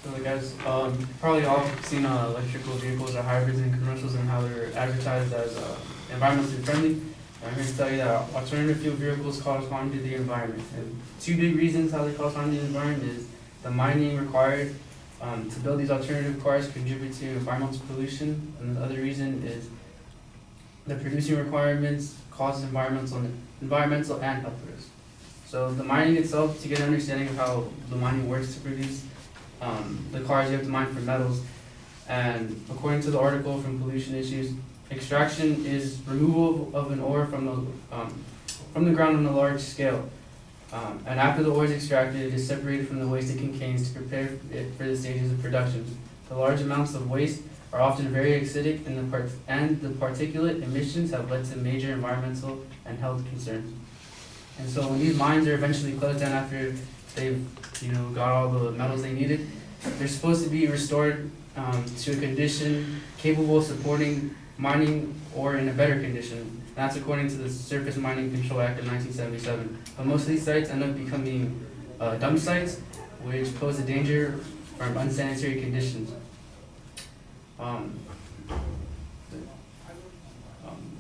So guys, probably all seen electrical vehicles or hybrids in commercials and how they're advertised as environmentally friendly. I'm here to tell you that alternative fuel vehicles cause harm to the environment. And two big reasons how they cause harm to the environment is the mining required to build these alternative cars contribute to environmental pollution, and the other reason is the producing requirements cause environmental and health risks. So the mining itself, to get an understanding of how the mining works to produce the cars, you have to mine for metals. And according to the article from Pollution Issues, extraction is removal of an ore from the ground on a large scale. And after the ore is extracted, it is separated from the waste it contains to prepare it for the stages of production. The large amounts of waste are often very acidic, and the particulate emissions have led to major environmental and health concerns. And so when these mines are eventually closed down after they've got all the metals they needed, they're supposed to be restored to a condition capable of supporting mining or in a better condition. That's according to the Surface Mining Control Act of 1977. But most of these sites end up becoming dump sites, which pose a danger from unsanitary conditions.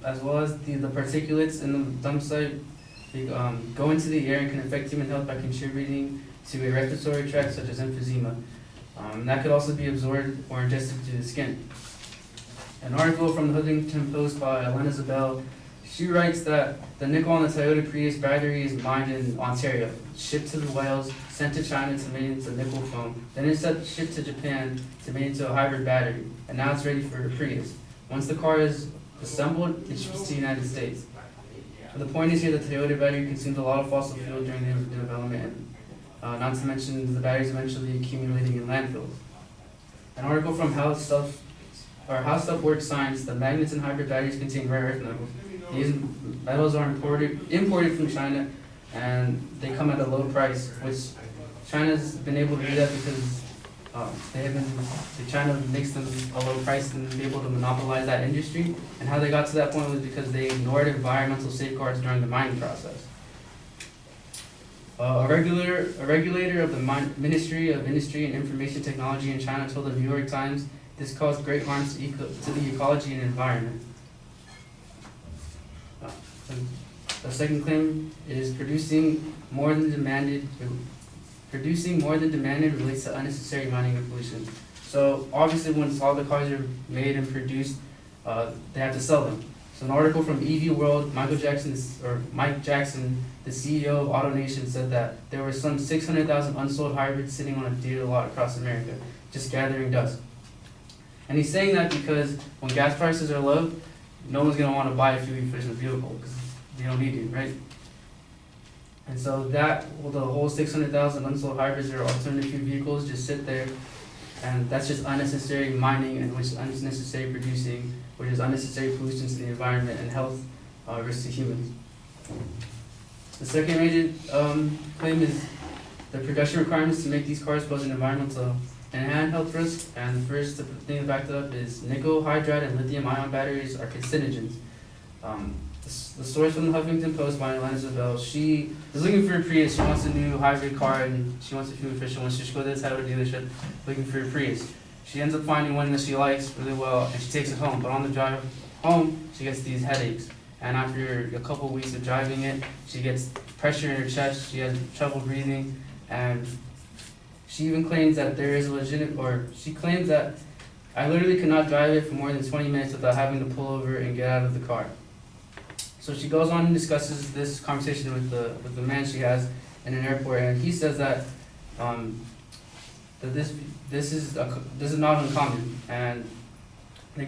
As well as the particulates in the dump site go into the air and can affect human health by contributing to a respiratory tract such as emphysema. That could also be absorbed or ingested through the skin. An article from the Huffington Post by Elena Zabel, she writes that the nickel on the Toyota Prius battery is mined in Ontario, shipped to the Wales, sent to China to make into nickel foam, then it's shipped to Japan to make into a hybrid battery, and now it's ready for a Prius. Once the car is assembled, it ships to the United States. The point is here that the Toyota battery consumes a lot of fossil fuel during the development, and not to mention the batteries eventually accumulating in landfills. An article from How Stuff Works Science, the magnets in hybrid batteries contain rare earth metals. These metals are imported from China, and they come at a low price, which China's been able to do that because China makes them a low price and be able to monopolize that industry. And how they got to that point was because they ignored environmental safeguards during the mining process. A regulator of the Ministry of Industry and Information Technology in China told the New York Times this caused great harm to the ecology and environment. The second claim is producing more than demanded relates to unnecessary mining and pollution. So obviously once all the cars are made and produced, they have to sell them. So an article from EV World, Mike Jackson, the CEO of AutoNation, said that there were some 600,000 unsold hybrids sitting on a dealer lot across America, just gathering dust. And he's saying that because when gas prices are low, no one's going to want to buy a fuel-efficient vehicle because they don't need it, right? And so the whole 600,000 unsold hybrids or alternative fuel vehicles just sit there, and that's just unnecessary mining and which is unnecessary producing, which is unnecessary pollution to the environment and health risks to humans. The second major claim is the production requirements to make these cars pose an environmental and health risk. And the first thing to back that up is nickel hydride and lithium-ion batteries are carcinogens. The source from the Huffington Post by Elena Zabel, she is looking for a Prius. She wants a new hybrid car and she wants a fuel efficient one. So she goes to the Toyota dealership looking for a Prius. She ends up finding one that she likes really well and she takes it home. But on the drive home, she gets these headaches. And after a couple of weeks of driving it, she gets pressure in her chest, she has trouble breathing, and she even claims that she claims that I literally could not drive it for more than 20 minutes without having to pull over and get out of the car. So she goes on and discusses this conversation with the man she has in an airport, and he says that this is not uncommon. And she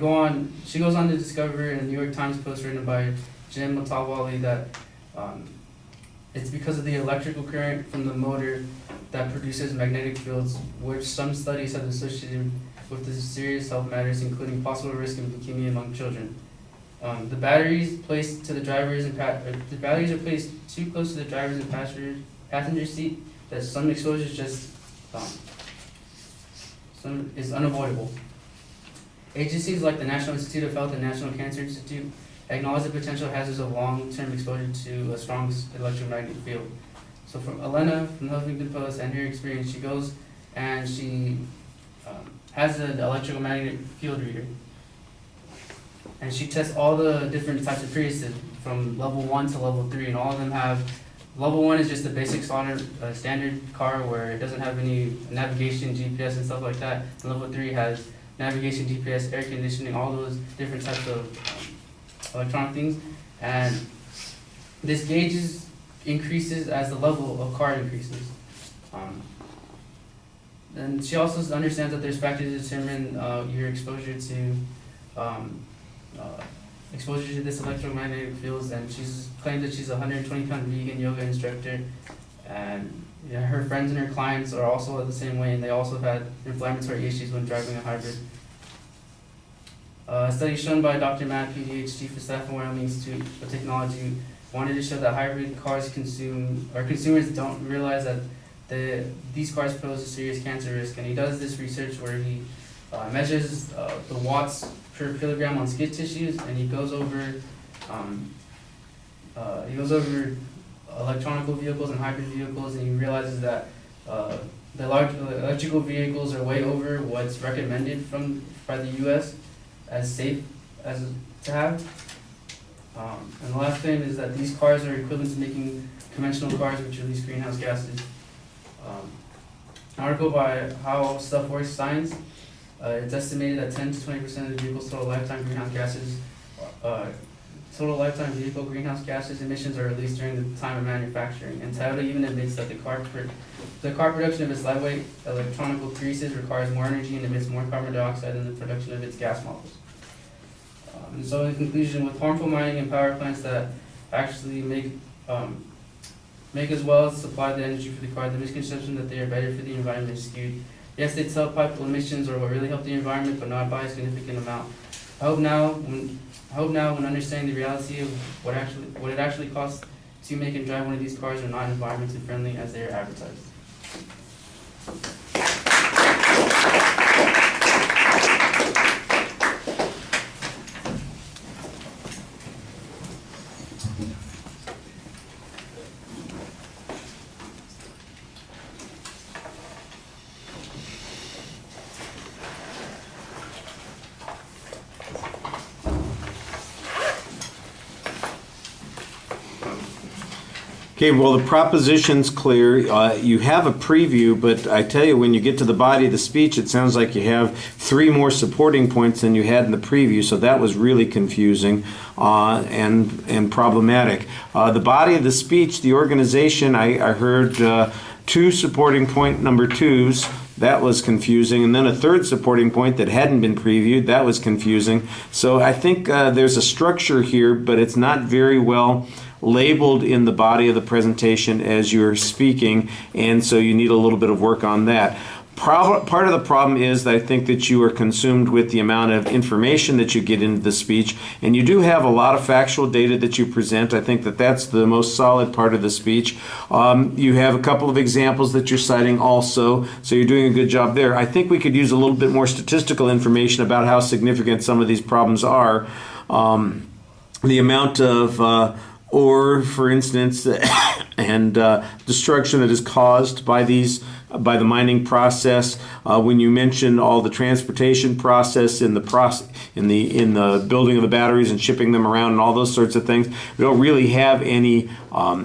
goes on to discover in a New York Times post written by Jim Motawali that it's because of the electrical current from the motor that produces magnetic fields, which some studies have associated with the serious health matters, including possible risk of leukemia among children. The batteries are placed too close to the drivers and passenger seat that some exposure is unavoidable. Agencies like the National Institute of Health and National Cancer Institute acknowledge the potential hazards of long-term exposure to a strong electromagnetic field. So from Elena from the Huffington Post and her experience, she goes and she has an electromagnetic field reader. And she tests all the different types of Priuses from level 1 to level 3, and all of them have, level 1 is just a basic standard car where it doesn't have any navigation, GPS, and stuff like that. And level 3 has navigation, GPS, air conditioning, all those different types of electronic things. And this gauges increases as the level of car increases. And she also understands that there's factors to determine your exposure to this electromagnetic fields, and she's claimed that she's a 120-pound vegan yoga instructor, and her friends and her clients are also the same way, and they also have had inflammatory issues when driving a hybrid. A study shown by Dr. Matt, PhD, Chief of Staff in Wyoming Institute of Technology, wanted to show that hybrid cars consumers don't realize that these cars pose a serious cancer risk, and he does this research where he measures the watts per kilogram on skid tissues, and he goes over electronic vehicles and hybrid vehicles, and he realizes that the large electrical vehicles are way over what's recommended by the U.S. as safe as to have. And the last thing is that these cars are equivalent to making conventional cars which release greenhouse gases. An article by How Stuff Works Science. It's estimated that 10 to 20% of the vehicle's total lifetime vehicle greenhouse gases emissions are released during the time of manufacturing. And Toyota even admits that the car production of its lightweight electronic Priuses requires more energy and emits more carbon dioxide than the production of its gas models. And so in conclusion, with harmful mining and power plants that actually make as well as supply the energy for the car, the misconception that they are better for the environment is skewed. Yes, they tailpipe emissions are what really help the environment, but not by a significant amount. I hope now, when understanding the reality of what it actually costs to make and drive one of these cars are not environmentally friendly as they are advertised. Okay, well, the proposition's clear. You have a preview, but I tell you, when you get to the body of the speech, it sounds like you have 3 more supporting points than you had in the preview, so that was really confusing and problematic. The body of the speech, the organization, I heard 2 supporting point number 2s. That was confusing. And then a 3rd supporting point that hadn't been previewed. That was confusing. So I think there's a structure here, but it's not very well labeled in the body of the presentation as you're speaking, and so you need a little bit of work on that. Part of the problem is that I think that you are consumed with the amount of information that you get into the speech, and you do have a lot of factual data that you present. I think that that's the most solid part of the speech. You have a couple of examples that you're citing also, so you're doing a good job there. I think we could use a little bit more statistical information about how significant some of these problems are. The amount of ore, for instance, and destruction that is caused by the mining process. When you mention all the transportation process in the building of the batteries and shipping them around and all those sorts of things, we don't really have any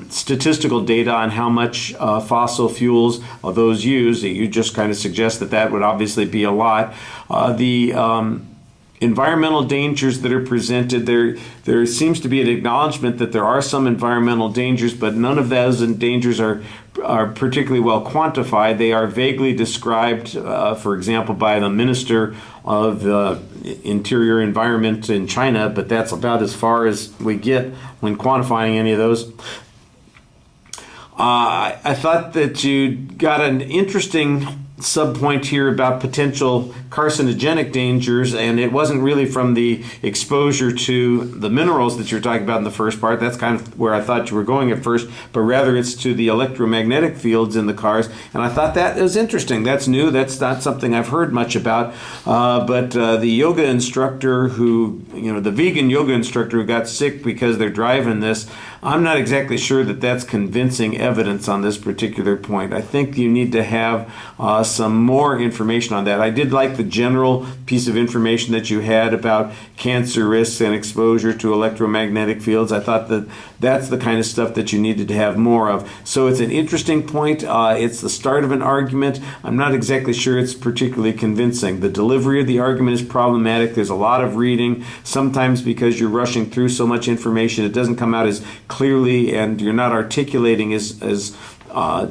statistical data on how much fossil fuels those use. You just kind of suggest that would obviously be a lot. The environmental dangers that are presented, there seems to be an acknowledgement that there are some environmental dangers, but none of those dangers are particularly well quantified. They are vaguely described, for example, by the Minister of Interior Environment in China, but that's about as far as we get when quantifying any of those. I thought that you got an interesting subpoint here about potential carcinogenic dangers, and it wasn't really from the exposure to the minerals that you're talking about in the first part. That's kind of where I thought you were going at first, but rather it's to the electromagnetic fields in the cars, and I thought that was interesting. That's new. That's not something I've heard much about, but the yoga instructor the vegan yoga instructor who got sick because they're driving this, I'm not exactly sure that that's convincing evidence on this particular point. I think you need to have some more information on that. I did like the general piece of information that you had about cancer risks and exposure to electromagnetic fields. I thought that that's the kind of stuff that you needed to have more of. So it's an interesting point. It's the start of an argument. I'm not exactly sure it's particularly convincing. The delivery of the argument is problematic. There's a lot of reading. Sometimes because you're rushing through so much information, it doesn't come out as clearly, and you're not articulating as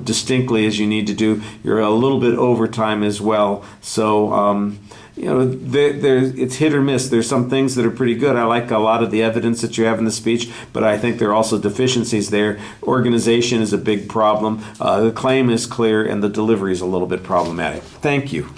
distinctly as you need to do. You're a little bit over time as well. So, it's hit or miss. There's some things that are pretty good. I like a lot of the evidence that you have in the speech, but I think there are also deficiencies there. Organization is a big problem. The claim is clear, and the delivery is a little bit problematic. Thank you.